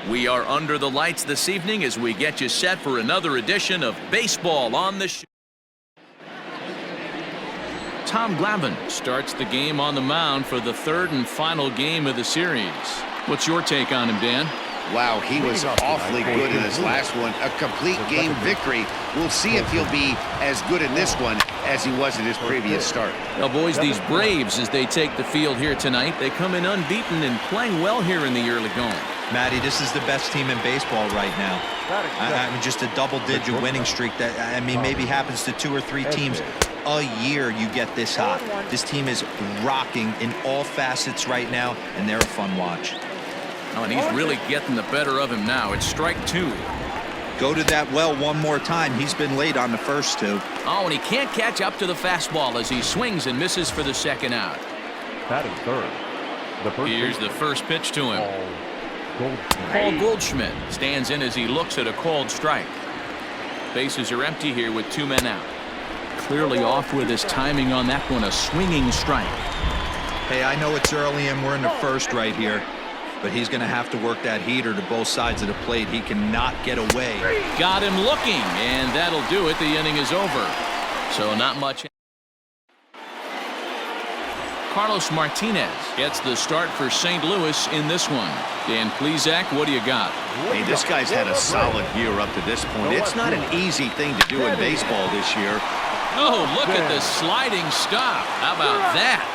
We are under the lights this evening as we get you set for another edition of Baseball on the Show. Tom Glavine starts the game on the mound for the third and final game of the series. What's your take on him, Dan? Wow, he was awfully good in his last one. A complete game victory. We'll see if he'll be as good in this one as he was in his previous start. Well, boys, these Braves, as they take the field here tonight, they come in unbeaten and playing well here in the early going. Matty, this is the best team in baseball right now. I mean, just a double-digit winning streak that, I mean, maybe happens to 2 or 3 teams a year. You get this hot. This team is rocking in all facets right now, and they're a fun watch. Oh, and he's really getting the better of him now. It's strike 2. Go to that well one more time. He's been late on the first 2. Oh, and he can't catch up to the fastball as he swings and misses for the second out. Batting third. Here's the first pitch to him. Paul Goldschmidt stands in as he looks at a called strike. Bases are empty here with 2 men out. Clearly off with his timing on that one, a swinging strike. Hey, I know it's early and we're in the first right here, but he's going to have to work that heater to both sides of the plate. He cannot get away. Got him looking, and that'll do it. The inning is over. So not much. Carlos Martinez gets the start for St. Louis in this one. Dan Plesac, what do you got? Hey, this guy's had a solid year up to this point. It's not an easy thing to do in baseball this year. Oh, look at the sliding stop. How about that?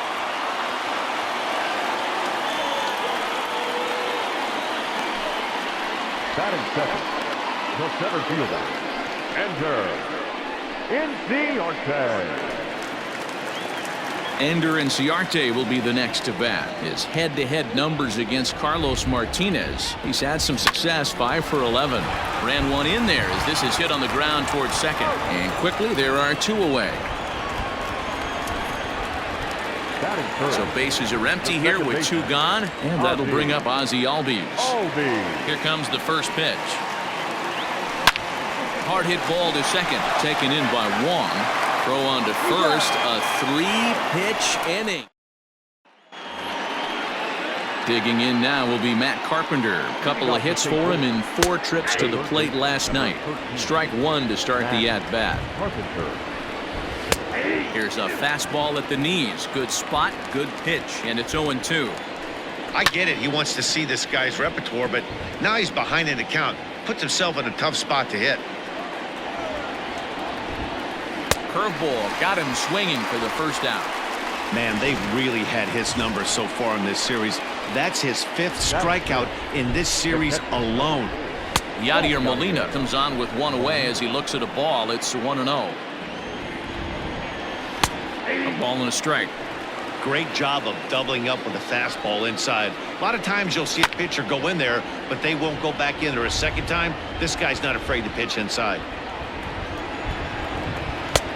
Batting second, the center fielder, Ender Inciarte. Ender Inciarte will be the next to bat. His head-to-head numbers against Carlos Martinez. He's had some success, 5 for 11. Ran one in there as this is hit on the ground towards second. And quickly there are 2 away. So bases are empty here with 2 gone. And that'll bring up Ozzie Albies. Here comes the first pitch. Hard hit ball to second. Taken in by Wong. Throw on to first, a 3-pitch inning. Digging in now will be Matt Carpenter. Couple of hits for him in 4 trips to the plate last night. Strike 1 to start the at-bat. Here's a fastball at the knees. Good spot, good pitch, and it's 0-2. I get it. He wants to see this guy's repertoire, but now he's behind in the count. Puts himself in a tough spot to hit. Curveball got him swinging for the first out. Man, they've really had his numbers so far in this series. That's his 5th strikeout in this series alone. Yadier Molina comes on with 1 away as he looks at a ball. It's 1-0. A ball and a strike. Great job of doubling up with a fastball inside. A lot of times you'll see a pitcher go in there, but they won't go back in there a second time. This guy's not afraid to pitch inside.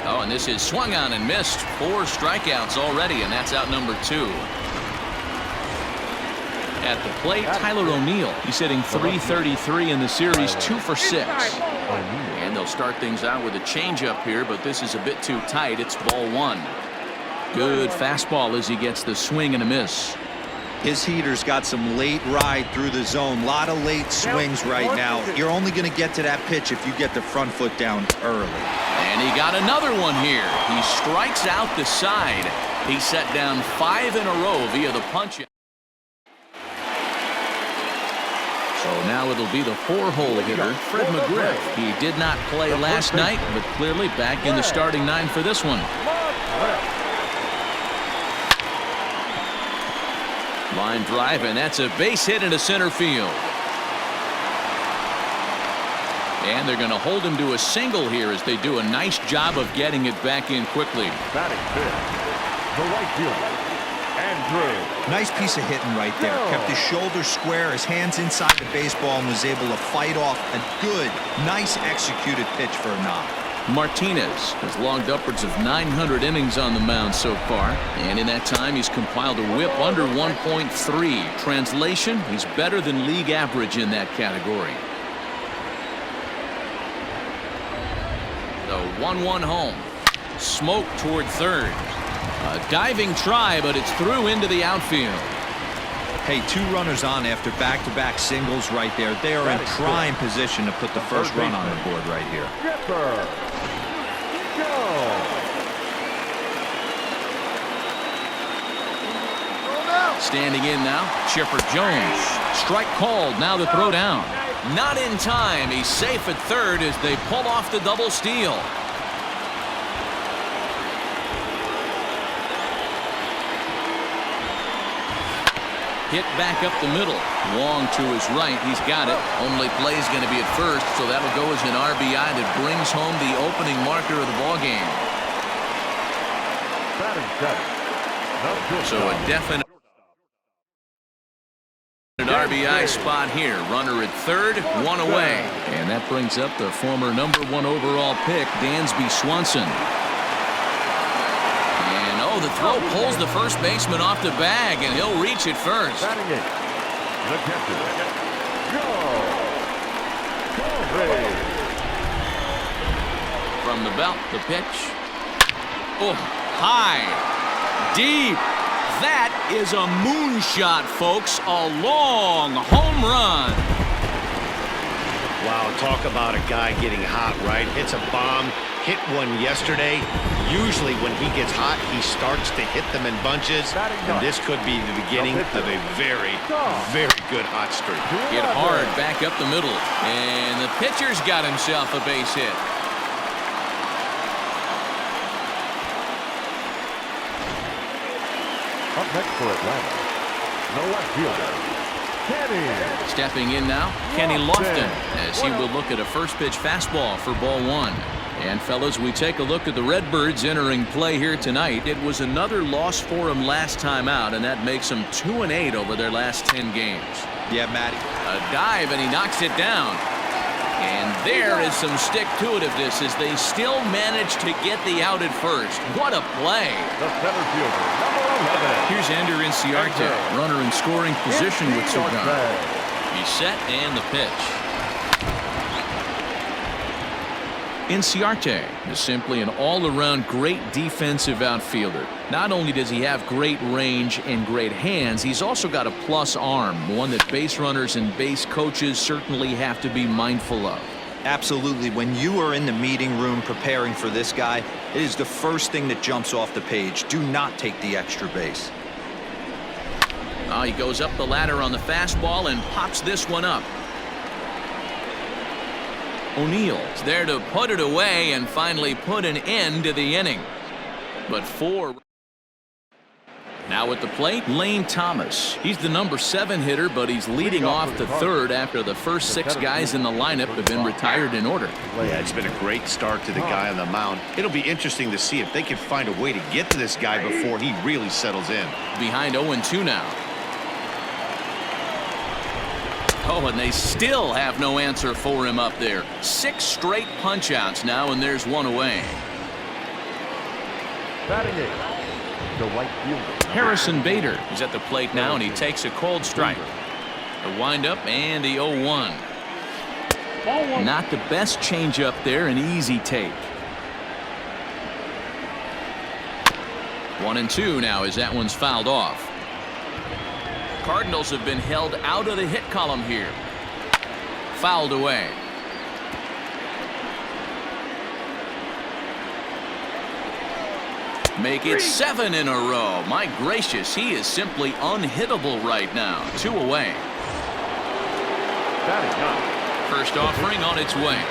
Oh, and this is swung on and missed. 4 strikeouts already, and that's out number 2. At the plate, Tyler O'Neill. He's hitting .333 in the series, 2 for 6. And they'll start things out with a changeup here, but this is a bit too tight. It's ball 1. Good fastball as he gets the swing and a miss. His heater's got some late ride through the zone. A lot of late swings right now. You're only going to get to that pitch if you get the front foot down early. And he got another one here. He strikes out the side. He set down 5 in a row via the punch. So now it'll be the 4-hole hitter, Fred McGriff. He did not play last night, but clearly back in the starting 9 for this one. Line drive, and that's a base hit into center field. And they're going to hold him to a single here as they do a nice job of getting it back in quickly. Batting fifth, the right fielder, Andrew. Nice piece of hitting right there. Kept his shoulders square, his hands inside the baseball, and was able to fight off a good, nice executed pitch for a knock. Martinez has logged upwards of 900 innings on the mound so far, and in that time he's compiled a whip under 1.3. Translation, he's better than league average in that category. The 1-1 home. Smoke toward third. A diving try, but it's through into the outfield. Hey, 2 runners on after back-to-back singles right there. They are in prime position to put the first run on the board right here. Skipper. Go. Standing in now, Chipper Jones. Strike called, now the throw down. Not in time. He's safe at third as they pull off the double steal. Hit back up the middle. Wong to his right. He's got it. Only play's going to be at first, so that'll go as an RBI that brings home the opening marker of the ballgame. So a definite RBI spot here. Runner at third, 1 away. And that brings up the former #1 overall pick, Dansby Swanson. The throw pulls the first baseman off the bag, and he'll reach it first. The catcher. Go. From the belt, the pitch. Oh, high, deep. That is a moonshot, folks. A long home run. Wow, talk about a guy getting hot, right? Hits a bomb. Hit one yesterday. Usually when he gets hot, he starts to hit them in bunches. And this could be the beginning of a very, very good hot streak. Hit hard back up the middle. And the pitcher's got himself a base hit. Up next for Atlanta, the left fielder, Kenny. Stepping in now, Kenny Lofton, as he will look at a first pitch fastball for ball 1. And fellas, we take a look at the Redbirds entering play here tonight. It was another loss for them last time out, and that makes them 2-8 over their last 10 games. Yeah, Matty. A dive, and he knocks it down. And there is some stick-to-itiveness as they still manage to get the out at first. What a play. The center fielder, #11. Here's Ender Inciarte, runner in scoring position with Cigar. He's set and the pitch. Inciarte is simply an all-around great defensive outfielder. Not only does he have great range and great hands, he's also got a plus arm, one that base runners and base coaches certainly have to be mindful of. Absolutely. When you are in the meeting room preparing for this guy, it is the first thing that jumps off the page. Do not take the extra base. He goes up the ladder on the fastball and pops this one up. O'Neill's there to put it away and finally put an end to the inning. But 4. Now at the plate, Lane Thomas. He's the #7 hitter, but he's leading off the third after the first 6 guys in the lineup have been retired in order. Yeah, it's been a great start to the guy on the mound. It'll be interesting to see if they can find a way to get to this guy before he really settles in. Behind 0-2 now. Oh, and they still have no answer for him up there. 6 straight punch-outs now, and there's 1 away. Batting 8, the right fielder, Harrison Bader is at the plate now, and he takes a cold strike. The windup and the 0-1. Not the best changeup there, an easy take. 1-2 now as that one's fouled off. Cardinals have been held out of the hit column here. Fouled away. Make it 7 in a row. My gracious, he is simply unhittable right now. 2 away. First offering on its way.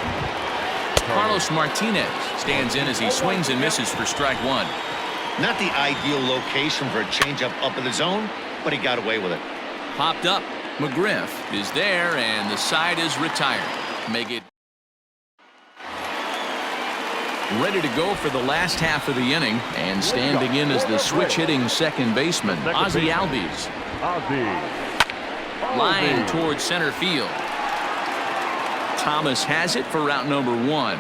Carlos Martinez stands in as he swings and misses for strike 1. Not the ideal location for a changeup up in the zone, but he got away with it. Popped up. McGriff is there, and the side is retired. Make it ready to go for the last half of the inning, and standing in as the switch-hitting second baseman, Ozzie Albies. Line towards center field. Thomas has it for route number 1.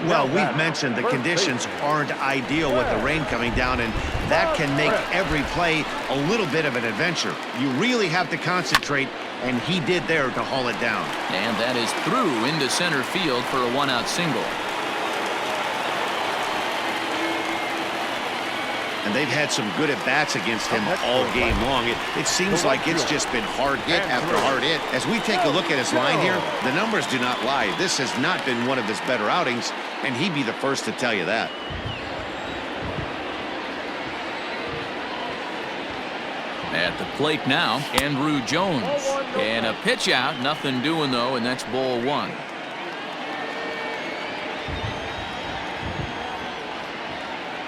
Well, we've mentioned the conditions aren't ideal with the rain coming down, and that can make every play a little bit of an adventure. You really have to concentrate, and he did there to haul it down. And that is through into center field for a 1-out single. And and they've had some good at-bats against him all game long. It seems like it's just been hard hit after hard hit. As we take a look at his line here, the numbers do not lie. This has not been one of his better outings, and he'd be the first to tell you that. At the plate now, Andrew Jones. And a pitch out, nothing doing though, and that's ball one.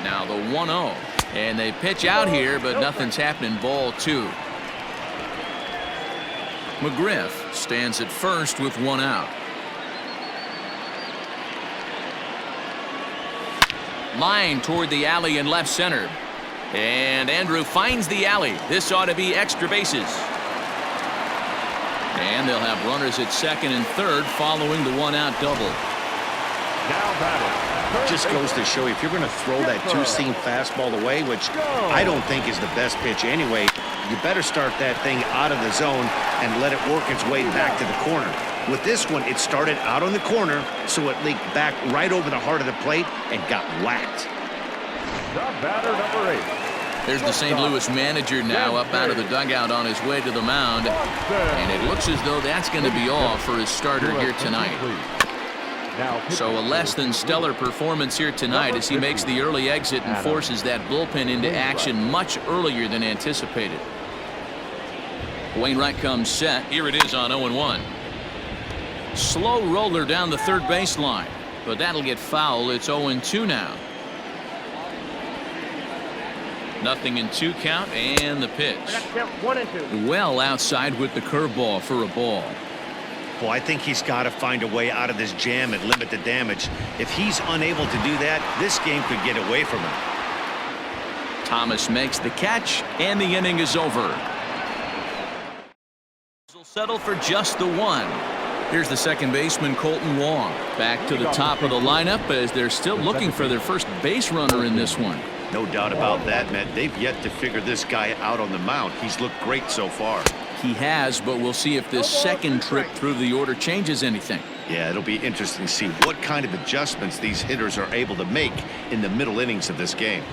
Now the 1-0. And they pitch out here, but nothing's happening. Ball two. McGriff stands at first with one out. Line toward the alley in left center. And Andrew finds the alley. This ought to be extra bases. And they'll have runners at second and third following the one-out double. Now batting. Just goes to show you, if you're going to throw that two-seam fastball away, which I don't think is the best pitch anyway, you better start that thing out of the zone and let it work its way back to the corner. With this one, it started out on the corner, so it leaked back right over the heart of the plate and got whacked. The batter, number 8. There's the St. Louis manager now up out of the dugout on his way to the mound. And it looks as though that's going to be all for his starter here tonight. So a less than stellar performance here tonight as he makes the early exit and forces that bullpen into action much earlier than anticipated. Wainwright comes set. Here it is on 0-1. Slow roller down the third baseline, but that'll get foul. It's 0-2 now. Nothing in 2 count, and the pitch. 1 and 2. Well outside with the curveball for a ball. Well, I think he's got to find a way out of this jam and limit the damage. If he's unable to do that, this game could get away from him. Thomas makes the catch, and the inning is over. He'll settle for just the one. Here's the second baseman, Colton Wong. Back to the top of the lineup as they're still looking for their first base runner in this one. No doubt about that, Matt. They've yet to figure this guy out on the mound. He's looked great so far. He has, but we'll see if this second trip through the order changes anything. Yeah, it'll be interesting to see what kind of adjustments these hitters are able to make in the middle innings of this game.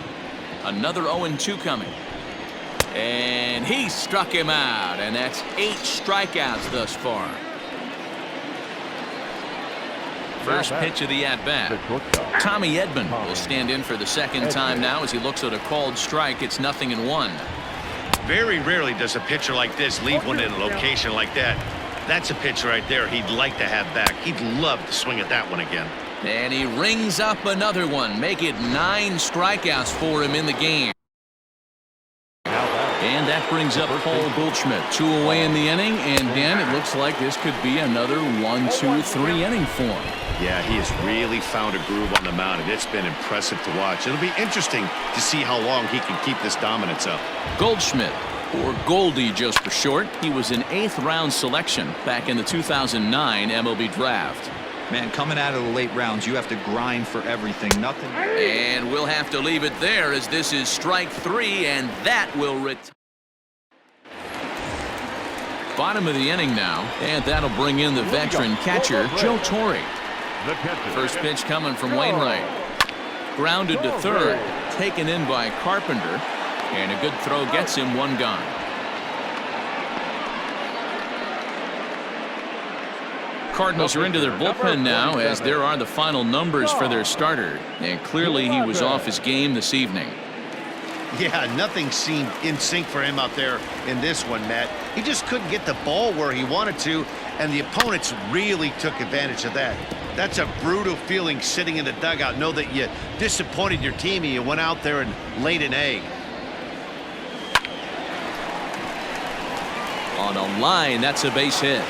Another 0-2 coming. And he struck him out, and that's 8 strikeouts thus far. First pitch of the at-bat. Tommy Edman will stand in for the second time now as he looks at a called strike. It's 0-1. Very rarely does a pitcher like this leave one in a location like that. That's a pitch right there he'd like to have back. He'd love to swing at that one again. And he rings up another one. Make it 9 strikeouts for him in the game. And that brings up Paul Goldschmidt. 2 away in the inning. And Dan, it looks like this could be another 1-2-3 inning for him. Yeah, he has really found a groove on the mound, and it's been impressive to watch. It'll be interesting to see how long he can keep this dominance up. Goldschmidt, or Goldie just for short. He was an 8th round selection back in the 2009 MLB draft. Man, coming out of the late rounds, you have to grind for everything. Nothing. And we'll have to leave it there as this is strike 3, and that will retire. Bottom of the inning now, and that'll bring in the veteran catcher, Joe Torre. First pitch coming from Wainwright. Grounded to third, taken in by Carpenter, and a good throw gets him 1 gone. Cardinals are into their bullpen now as there are the final numbers for their starter, and clearly he was off his game this evening. Yeah, nothing seemed in sync for him out there in this one, Matt. He just couldn't get the ball where he wanted to, and the opponents really took advantage of that. That's a brutal feeling sitting in the dugout. Know that you disappointed your team and you went out there and laid an egg. On a line, that's a base hit.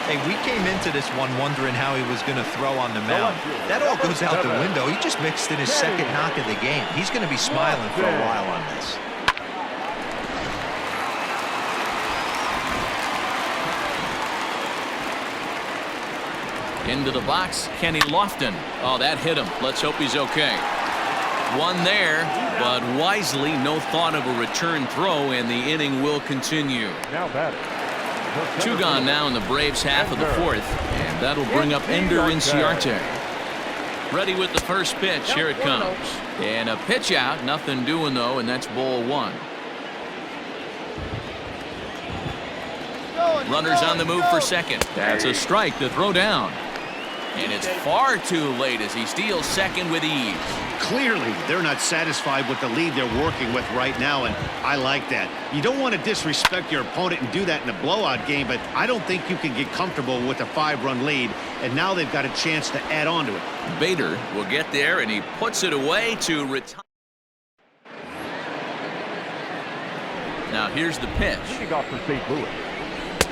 Hey, we came into this one wondering how he was going to throw on the mound. That all goes out the window. He just mixed in his second knock of the game. He's going to be smiling for a while on this. Into the box, Kenny Lofton. Oh, that hit him. Let's hope he's okay. One there, but wisely, no thought of a return throw, and the inning will continue. Now batting. 2 gone now in the Braves' half of the 4th, and that'll bring up Ender Inciarte. Ready with the first pitch. Here it comes. And a pitch out. Nothing doing, though, and that's ball one. Runners on the move for second. That's a strike to throw down. And it's far too late as he steals second with ease. Clearly, they're not satisfied with the lead they're working with right now, and I like that. You don't want to disrespect your opponent and do that in a blowout game, but I don't think you can get comfortable with a 5-run lead, and now they've got a chance to add on to it. Bader will get there, and he puts it away to retire. Now here's the pitch. Leading off for St. Louis.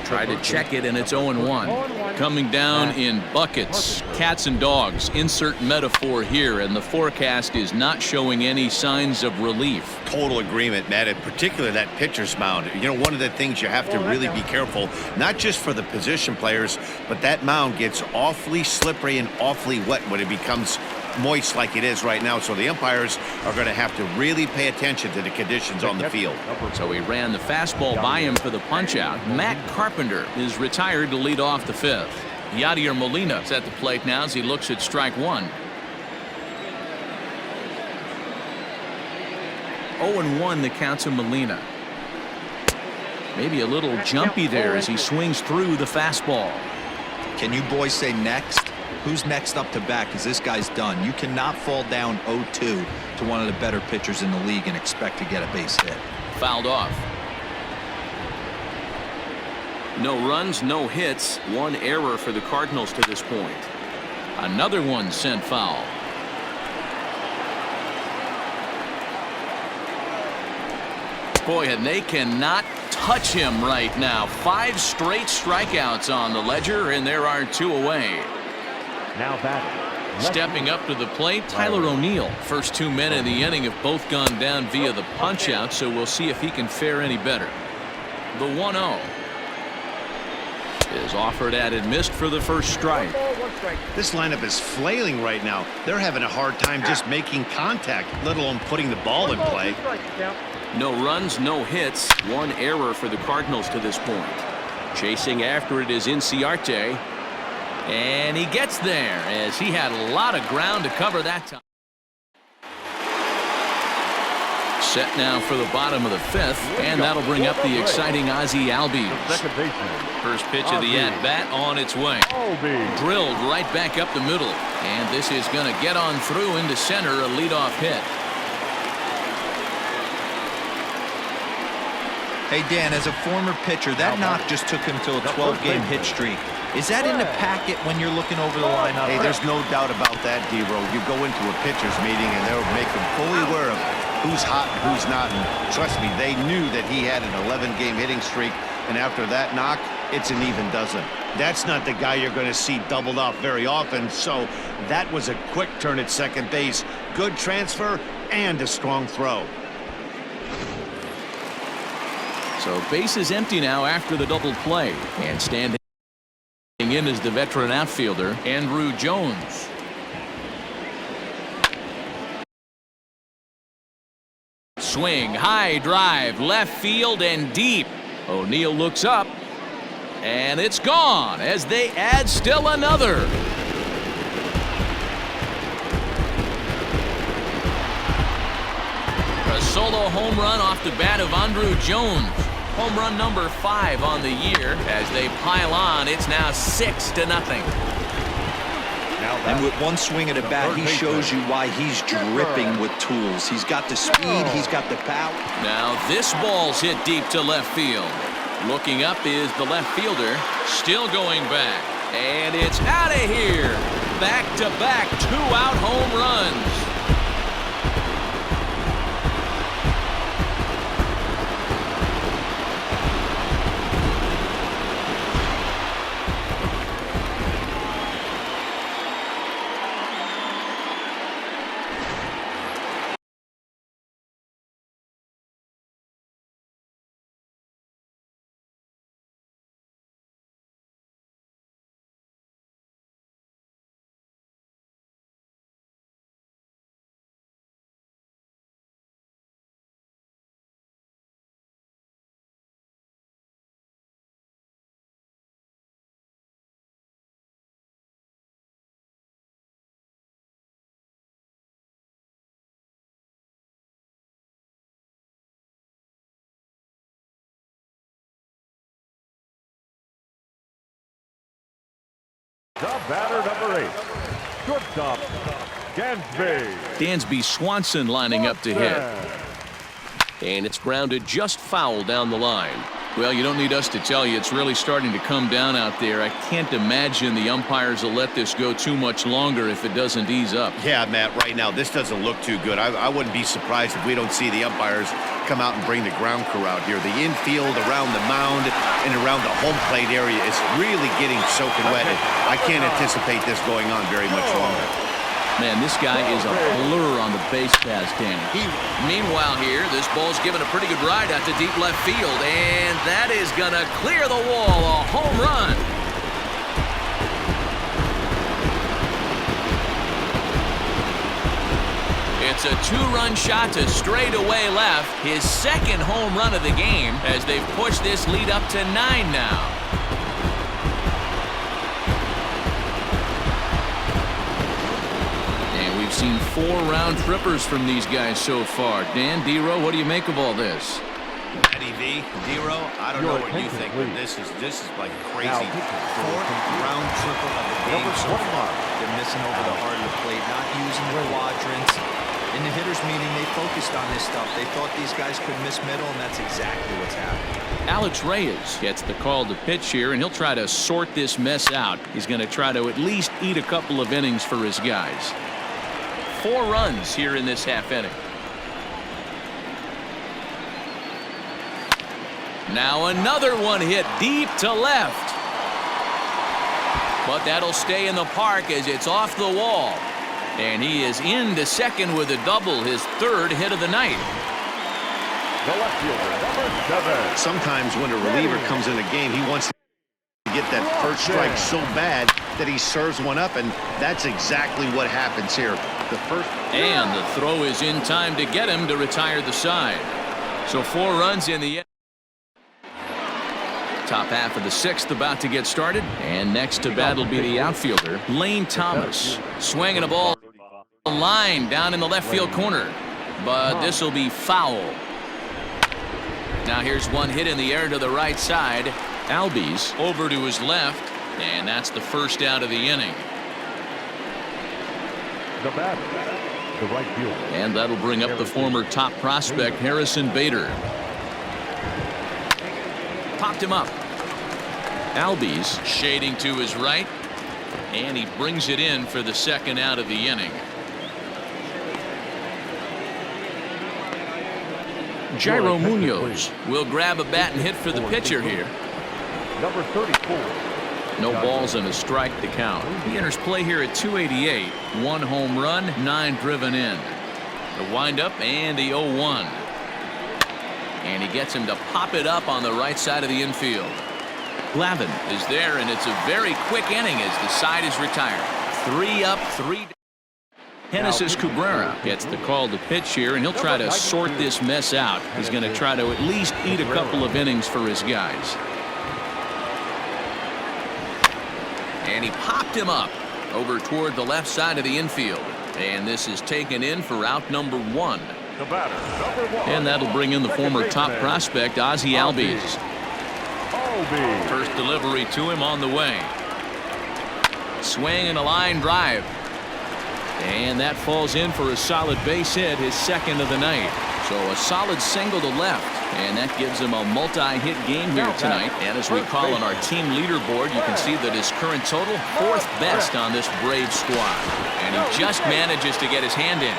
Try to check it, and it's 0-1. Coming down in buckets, cats and dogs. Insert metaphor here, and the forecast is not showing any signs of relief. Total agreement, Matt, in particular that pitcher's mound. You know, one of the things you have to really be careful, not just for the position players, but that mound gets awfully slippery and awfully wet when it becomes moist like it is right now. So the umpires are going to have to really pay attention to the conditions on the field. So he ran the fastball by him for the punch out. Matt Carpenter is retired to lead off the fifth. Yadier Molina is at the plate now as he looks at strike one. 0-1 the count to Molina. Maybe a little jumpy there as he swings through the fastball. Can you boys say next? Who's next up to bat? Because this guy's done. You cannot fall down 0-2 to one of the better pitchers in the league and expect to get a base hit. Fouled off. No runs, no hits. One error for the Cardinals to this point. Another one sent foul. Boy, and they cannot touch him right now. 5 straight strikeouts on the ledger, and there are 2 away. Now batting. Stepping up to the plate, Tyler O'Neill. First 2 men in the inning have both gone down via the punch out, so we'll see if he can fare any better. The 1-0 is offered at and missed for the first strike. This lineup is flailing right now. They're having a hard time just making contact, let alone putting the ball in play. No runs, no hits. 1 error for the Cardinals to this point. Chasing after it is Inciarte. And he gets there as he had a lot of ground to cover that time. Set now for the bottom of the 5th, and that'll bring up the exciting Ozzie Albies. First pitch of the at-bat on its way. Drilled right back up the middle, and this is going to get on through into center, a leadoff hit. Hey, Dan, as a former pitcher, that knock just took him to a 12-game hit streak. Is that in the packet when you're looking over the lineup? Hey, there's no doubt about that, D-Row. You go into a pitcher's meeting, and they'll make them fully aware of who's hot and who's not. And trust me, they knew that he had an 11-game hitting streak, and after that knock, it's an even dozen. That's not the guy you're going to see doubled off very often, so that was a quick turn at second base. Good transfer and a strong throw. So base is empty now after the double play, and standing in is the veteran outfielder, Andruw Jones. Swing, high drive, left field and deep. O'Neill looks up, and it's gone as they add still another. A solo home run off the bat of Andruw Jones. Home run number 5 on the year. As they pile on, it's now 6-0. And with one swing at a bat, he shows you why he's dripping with tools. He's got the speed, he's got the power. Now this ball's hit deep to left field. Looking up is the left fielder, still going back. And it's out of here. Back-to-back 2-out home runs. The batter, number 8. Shortstop, Dansby. Dansby Swanson lining up to hit. And it's grounded just foul down the line. Well, you don't need us to tell you it's really starting to come down out there. I can't imagine the umpires will let this go too much longer if it doesn't ease up. Yeah, Matt, right now this doesn't look too good. I wouldn't be surprised if we don't see the umpires come out and bring the ground crew out here. The infield, around the mound, and around the home plate area is really getting soaking wet. I can't anticipate this going on very much longer. Man, this guy is a blur on the base paths, Danny. Meanwhile here, this ball's given a pretty good ride out to deep left field, and that is going to clear the wall. A home run. It's a two-run shot to straightaway left. His second home run of the game as they've pushed this lead up to 9 now. Seen 4 round trippers from these guys so far. Dan, D-Row, what do you make of all this? Eddie V, D-Row, I don't know what you think, but this is like crazy. 4th round tripper of the game so far. They're missing over the heart of the plate, not using the quadrants. In the hitters meeting, they focused on this stuff. They thought these guys could miss middle, and that's exactly what's happening. Alex Reyes gets the call to pitch here, and he'll try to sort this mess out. He's going to try to at least eat a couple of innings for his guys. 4 runs here in this half inning. Now another one hit deep to left. But that'll stay in the park as it's off the wall. And he is into second with a double, his 3rd hit of the night. The left fielder, number 7. Sometimes when a reliever comes in a game, he wants to get that first strike so bad that he serves one up, and that's exactly what happens here. And the throw is in time to get him to retire the side. So 4 runs in the end. Top half of the 6th about to get started, and next to bat will be the outfielder Lane Thomas, swinging a ball line down in the left field corner, but this will be foul. Now here's one hit in the air to the right side. Albies over to his left, and that's the first out of the inning. The batter, the right fielder. And that'll bring up the former top prospect Harrison Bader. Popped him up. Albies shading to his right, and he brings it in for the second out of the inning. Jairo Munoz will grab a bat and hit for the pitcher here. Number 34. No balls and a strike to count. He enters play here at 288. 1 home run, 9 driven in. The windup and the 0-1. And he gets him to pop it up on the right side of the infield. Glavin is there, and it's a very quick inning as the side is retired. 3 up, 3 down. Genesis Cabrera gets the call to pitch here, and he'll try to sort this mess out. He's going to try to at least eat a couple of innings for his guys. And he popped him up over toward the left side of the infield. And this is taken in for out number 1. The batter, number 1. And that'll bring in the former top prospect, Ozzie Albies. First delivery to him on the way. Swing and a line drive. And that falls in for a solid base hit, his 2nd of the night. So a solid single to left, and that gives him a multi-hit game here tonight. And as we call on our team leaderboard, you can see that his current total, 4th best on this Braves squad. And he just manages to get his hand in.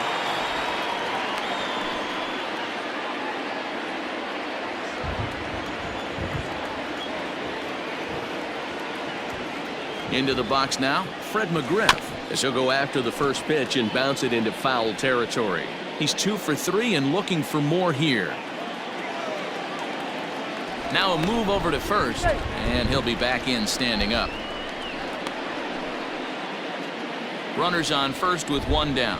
Into the box now, Fred McGriff, as he'll go after the first pitch and bounce it into foul territory. He's 2 for 3 and looking for more here. Now a move over to first, and he'll be back in standing up. Runners on first with 1 down.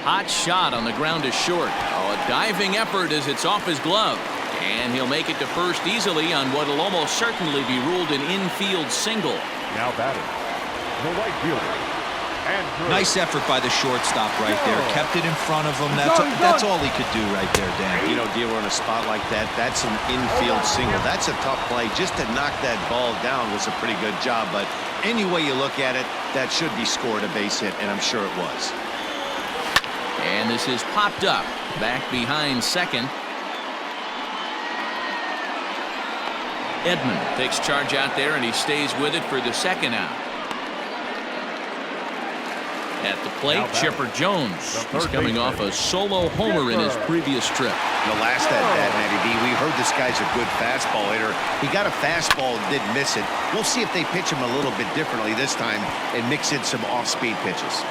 Hot shot on the ground is short. Oh, a diving effort as it's off his glove. And he'll make it to first easily on what will almost certainly be ruled an infield single. Now batting, the right fielder, Nice effort by the shortstop right there. Kept it in front of him. That's all he could do right there, Dan. You know, dealer in a spot like that, that's an infield single. That's a tough play. Just to knock that ball down was a pretty good job. But any way you look at it, that should be scored a base hit, and I'm sure it was. And this is popped up. Back behind second. Edman takes charge out there, and he stays with it for the second out. At the plate, Chipper Jones. He's coming off a solo homer in his previous trip. The last at-bat, Matty B, we heard this guy's a good fastball hitter. He got a fastball and didn't miss it. We'll see if they pitch him a little bit differently this time and mix in some off-speed pitches.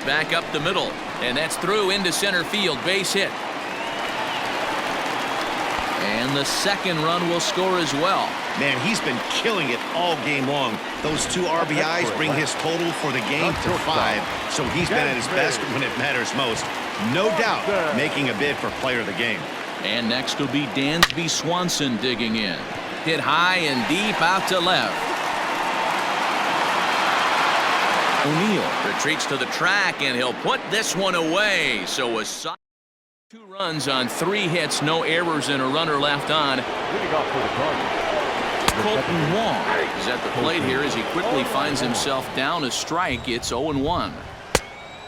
Back up the middle, and that's through into center field. Base hit. And the second run will score as well. Man, he's been killing it all game long. Those 2 RBIs bring his total for the game to 5. So he's been at his best when it matters most. No doubt making a bid for player of the game. And next will be Dansby Swanson digging in. Hit high and deep out to left. O'Neill retreats to the track, and he'll put this one away. So a 2 runs on 3 hits, no errors, and a runner left on. Colton Wong is at the plate here as he quickly finds himself down a strike. It's 0-1.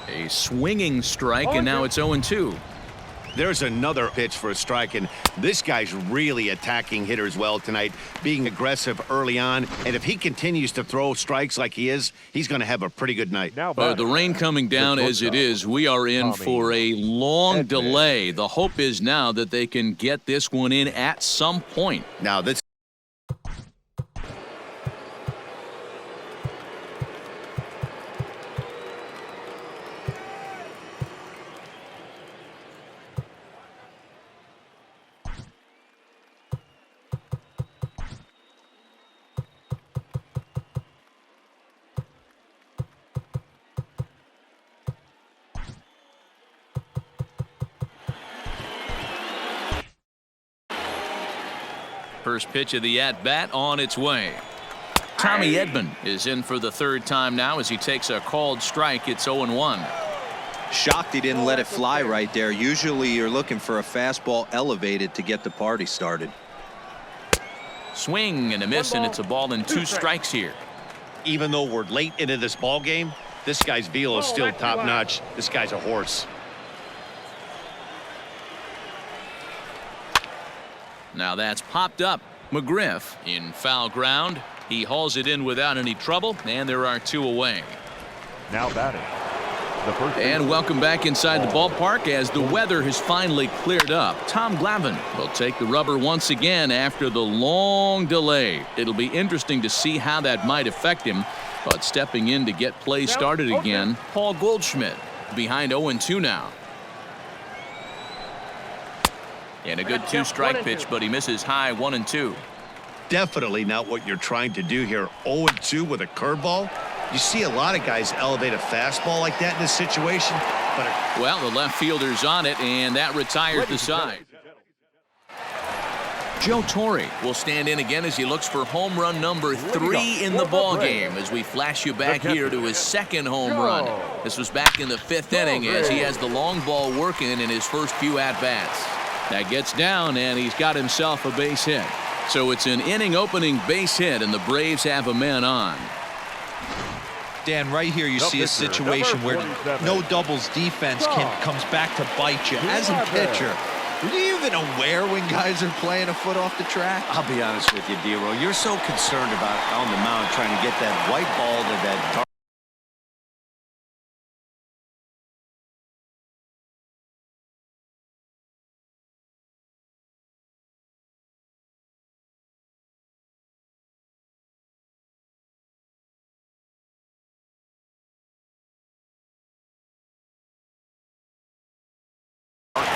A swinging strike, and now it's 0-2. There's another pitch for a strike, and this guy's really attacking hitters well tonight, being aggressive early on. And if he continues to throw strikes like he is, he's going to have a pretty good night. The rain coming down as it is, we are in for a long delay. The hope is now that they can get this one in at some point. Now, this First pitch of the at-bat on its way. Tommy Edman is in for the 3rd time now as he takes a called strike. It's 0-1. Shocked he didn't let it fly right there. Usually you're looking for a fastball elevated to get the party started. Swing and a miss, and it's a ball and 2 strikes here. even though we're late into this ball game, this guy's velo is still top-notch. This guy's a horse. Now that's popped up. McGriff in foul ground. He hauls it in without any trouble, and there are 2 away. Now batting. And welcome back inside the ballpark as the weather has finally cleared up. Tom Glavine will take the rubber once again after the long delay. It'll be interesting to see how that might affect him. But stepping in to get play started again, Paul Goldschmidt behind 0-2 now. And a good 2-strike pitch, but he misses high 1-2. Definitely not what you're trying to do here. 0-2 with a curveball. You see a lot of guys elevate a fastball like that in this situation. But well, the left fielder's on it, and that retires the side. Joe Torre will stand in again as he looks for home run number 3 in the ball game as we flash you back here to his 2nd home run. This was back in the 5th inning as he has the long ball working in his first few at-bats. That gets down, and he's got himself a base hit. So it's an inning-opening base hit, and the Braves have a man on. Dan, right here you see a situation where no doubles defense comes back to bite you. As a pitcher, are you even aware when guys are playing a foot off the track? I'll be honest with you, D-Roll. You're so concerned about on the mound trying to get that white ball to that dark.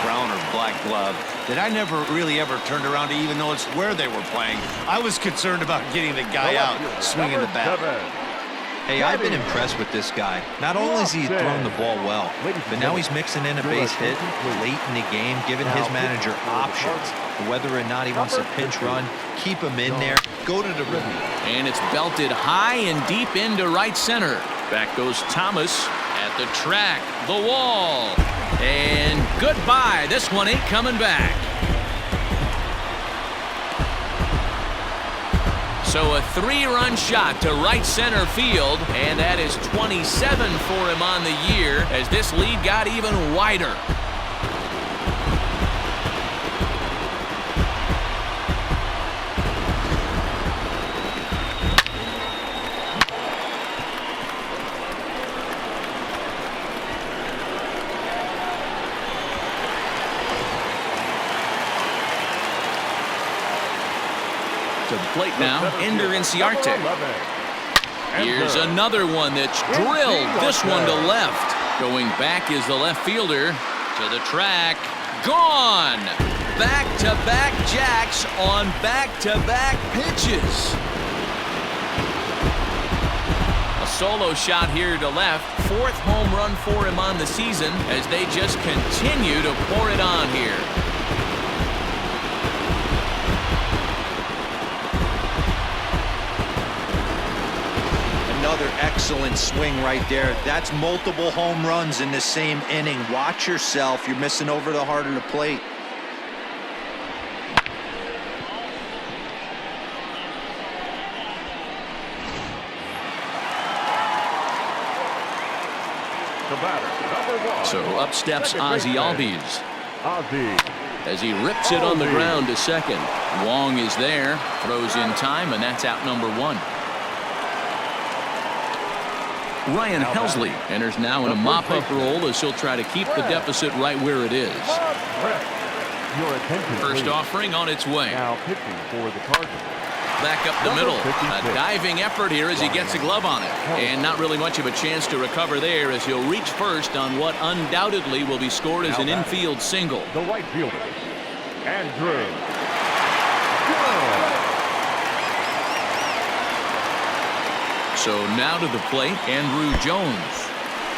Brown or black glove that I never really ever turned around to even notice where they were playing. I was concerned about getting the guy out swinging the bat. Hey, I've been impressed with this guy. Not only has he thrown the ball well, but now he's mixing in a base hit late in the game, giving his manager options. Whether or not he wants a pinch run, keep him in there, go to the rim. And it's belted high and deep into right center. Back goes Thomas at the track, the wall. And goodbye. This one ain't coming back. So a 3-run shot to right center field, and that is 27 for him on the year as this lead got even wider. To the plate now, Ender Inciarte. Here's another one that's drilled. This one to left. Going back is the left fielder. To the track. Gone. Back-to-back jacks on back-to-back pitches. A solo shot here to left. 4th home run for him on the season as they just continue to pour it on here. Another excellent swing right there. That's multiple home runs in the same inning. Watch yourself. You're missing over the heart of the plate. So up steps Ozzie Albies as he rips it on the ground to second. Wong is there, throws in time, and that's out number 1. Ryan Helsley enters now in a mop-up role as he'll try to keep the deficit right where it is. First offering on its way. Now pitching for the Cardinals. Back up the middle. A diving effort here as he gets a glove on it. And not really much of a chance to recover there as he'll reach first on what undoubtedly will be scored as an infield single. The right fielder, Andrew. So now to the plate, Andrew Jones.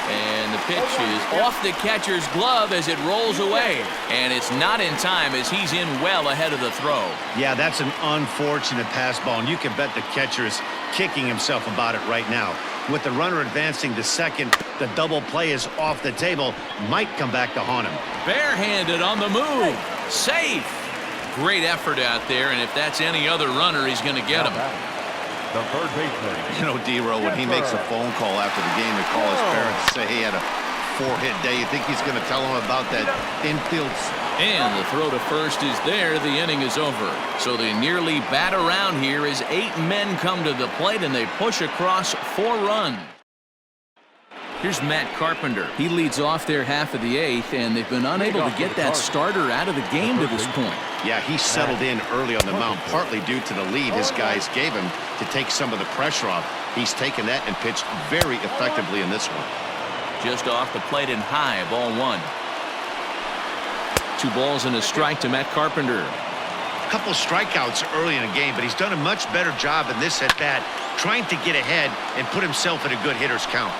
And the pitch is off the catcher's glove as it rolls away. And it's not in time as he's in well ahead of the throw. Yeah, that's an unfortunate pass ball, and you can bet the catcher is kicking himself about it right now. With the runner advancing to second, the double play is off the table. Might come back to haunt him. Barehanded on the move. Safe. Great effort out there, and if that's any other runner, he's going to get him. The third baseman. You know, D-Row, when he makes a phone call after the game to call his parents to say he had a 4-hit day, you think he's going to tell them about that infield? And the throw to first is there. The inning is over. So they nearly bat around here as 8 men come to the plate and they push across 4 runs. Here's Matt Carpenter. He leads off their half of the 8th, and they've been unable to get that starter out of the game to this point. Yeah, he settled in early on the mound, partly due to the lead his guys gave him to take some of the pressure off. He's taken that and pitched very effectively in this one. Just off the plate and high, ball 1. 2 balls and a strike to Matt Carpenter. A couple strikeouts early in the game, but he's done a much better job in this at-bat, trying to get ahead and put himself in a good hitter's count.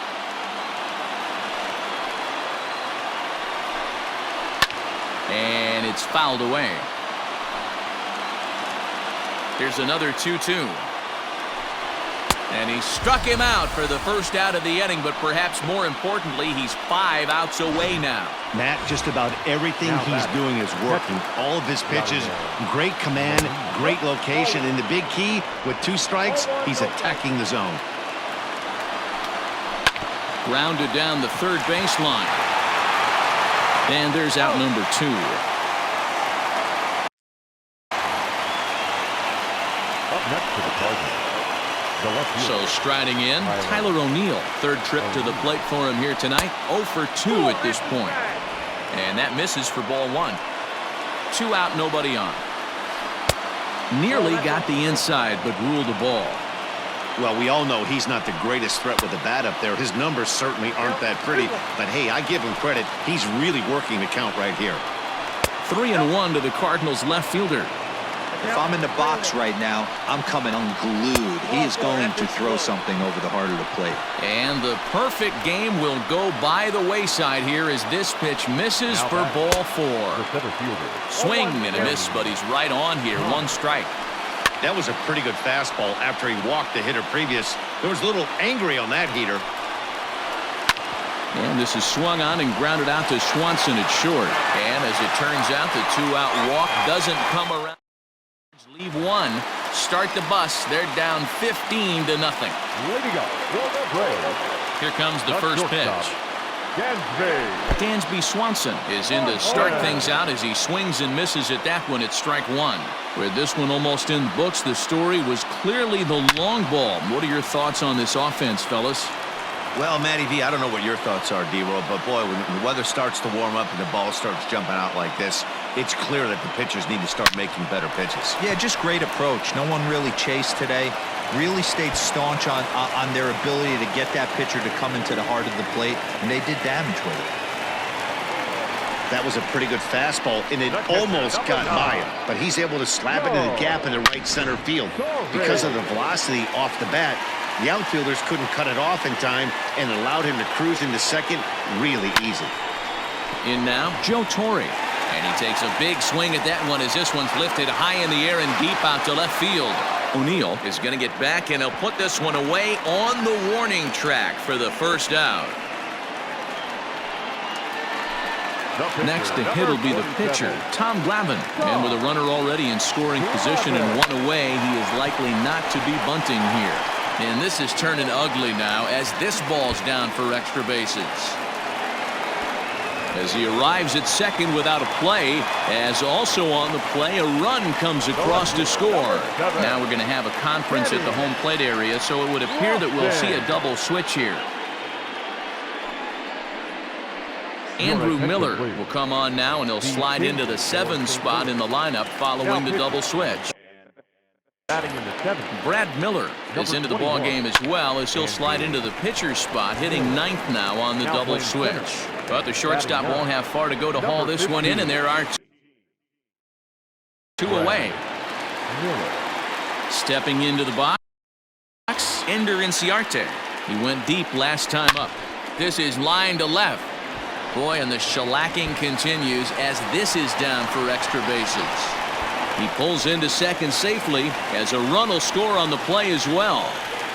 And it's fouled away. Here's another 2-2. And he struck him out for the first out of the inning, but perhaps more importantly, he's 5 outs away now. Matt, just about everything he's doing is working. All of his pitches, great command, great location, and the big key, with 2 strikes, he's attacking the zone. Grounded down the third baseline. And there's out number 2. Up next to the Cardinals. So striding in, Tyler O'Neill. 3rd trip to the plate for him here tonight. 0 for 2 at this point. And that misses for ball 1. 2 out, nobody on. Nearly got the inside, but ruled the ball. Well, we all know he's not the greatest threat with the bat up there. His numbers certainly aren't that pretty. But, hey, I give him credit. He's really working the count right here. 3-1 to the Cardinals left fielder. If I'm in the box right now, I'm coming unglued. He is going to throw something over the heart of the plate. And the perfect game will go by the wayside here as this pitch misses for ball 4. Swing and a miss, but he's right on here. 1 strike. That was a pretty good fastball after he walked the hitter previous. There was a little angry on that heater. And this is swung on and grounded out to Swanson at short. And as it turns out, the 2-out walk doesn't come around. Leave 1. Start the bus. They're down 15-0. Here comes the first pitch. Dansby Swanson is in to start things out as he swings and misses at that one at strike 1. With this one almost in the books, the story was clearly the long ball. What are your thoughts on this offense, fellas? Well, Matty V, I don't know what your thoughts are, D-Roll, but boy, when the weather starts to warm up and the ball starts jumping out like this, it's clear that the pitchers need to start making better pitches. Yeah, just great approach. No one really chased today. Really stayed staunch on their ability to get that pitcher to come into the heart of the plate, and they did damage with it. That was a pretty good fastball, and it almost got by him, but he's able to slap it in the gap in the right center field. Because of the velocity off the bat, the outfielders couldn't cut it off in time and allowed him to cruise into second really easy. In now, Joe Torre. And he takes a big swing at that one as this one's lifted high in the air and deep out to left field. O'Neill is going to get back, and he'll put this one away on the warning track for the first out. Next to hit will be the pitcher, Tom Glavine. And with a runner already in scoring position and 1 away, he is likely not to be bunting here. And this is turning ugly now as this ball's down for extra bases. As he arrives at second without a play, as also on the play, a run comes across to score. Now we're going to have a conference at the home plate area, so it would appear that we'll see a double switch here. Andrew Miller will come on now, and he'll slide into the 7 spot in the lineup following the double switch. Brad Miller is into the ball game as well, as he'll slide into the pitcher's spot, hitting 9th now on the double switch. But the shortstop won't have far to go to haul this one in, and there are 2 away. Stepping into the box, Ender Inciarte. He went deep last time up. This is line to left. Boy, and the shellacking continues as this is down for extra bases. He pulls into second safely as a run will score on the play as well.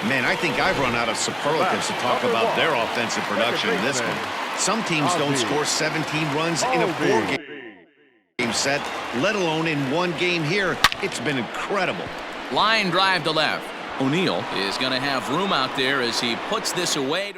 Man, I think I've run out of superlatives to talk about their offensive production in this one. Some teams don't score 17 runs in a 4-game set, let alone in 1 game here. It's been incredible. Line drive to left. O'Neill is going to have room out there as he puts this away.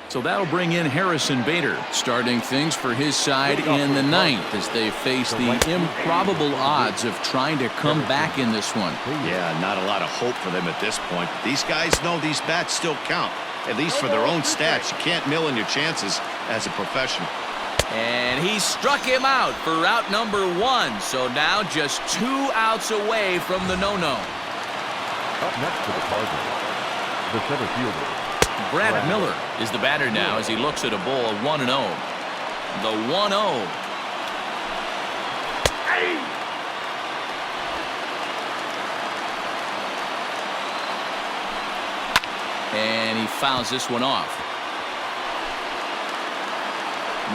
So that'll bring in Harrison Bader, starting things for his side in the 9th as they face the improbable odds of trying to come back in this one. Yeah, not a lot of hope for them at this point. These guys know these bats still count, at least for their own stats. You can't mill in your chances as a professional. And he struck him out for out number 1. So now just 2 outs away from the no-no. Up next to the Cardinals, the center fielder. Brad Miller is the batter now as he looks at a ball of 1-0. The 1-0. And he fouls this one off.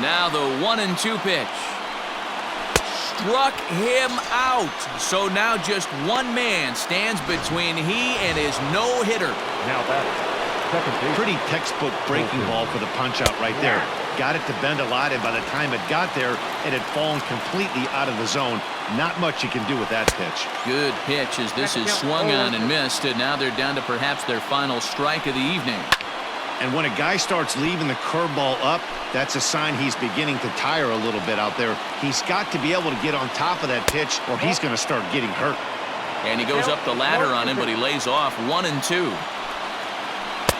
Now the 1-2 pitch. Struck him out. So now just 1 man stands between he and his no-hitter. Now batter. Pretty textbook breaking ball for the punch-out right there. Got it to bend a lot, and by the time it got there, it had fallen completely out of the zone. Not much you can do with that pitch. Good pitch as this is swung on and missed, and now they're down to perhaps their final strike of the evening. And when a guy starts leaving the curveball up, that's a sign he's beginning to tire a little bit out there. He's got to be able to get on top of that pitch, or he's going to start getting hurt. And he goes up the ladder on him, but he lays off 1-2.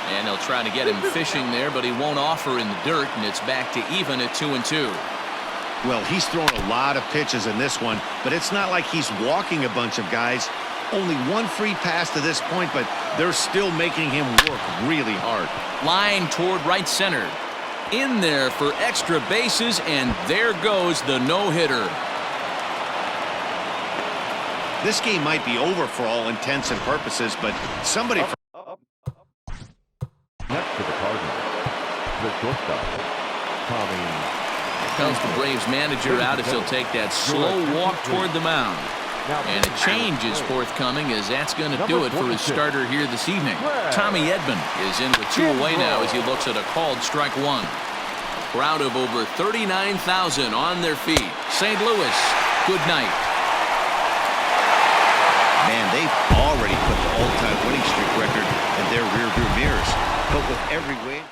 And they'll try to get him fishing there, but he won't offer in the dirt, and it's back to even at 2-2. Well, he's thrown a lot of pitches in this one, but it's not like he's walking a bunch of guys. Only 1 free pass to this point, but they're still making him work really hard. Line toward right center. In there for extra bases, and there goes the no-hitter. This game might be over for all intents and purposes, but somebody... Next to the Cardinals, the shortstop, Tommy. Comes the Braves manager out as he'll take that slow walk toward the mound. And a change is forthcoming, as that's going to do it for his starter here this evening. Tommy Edman is in with 2 away now as he looks at a called strike 1. Crowd of over 39,000 on their feet. St. Louis, good night. Man, they've already put the all-time winning streak record in their rearview mirrors. But with every win...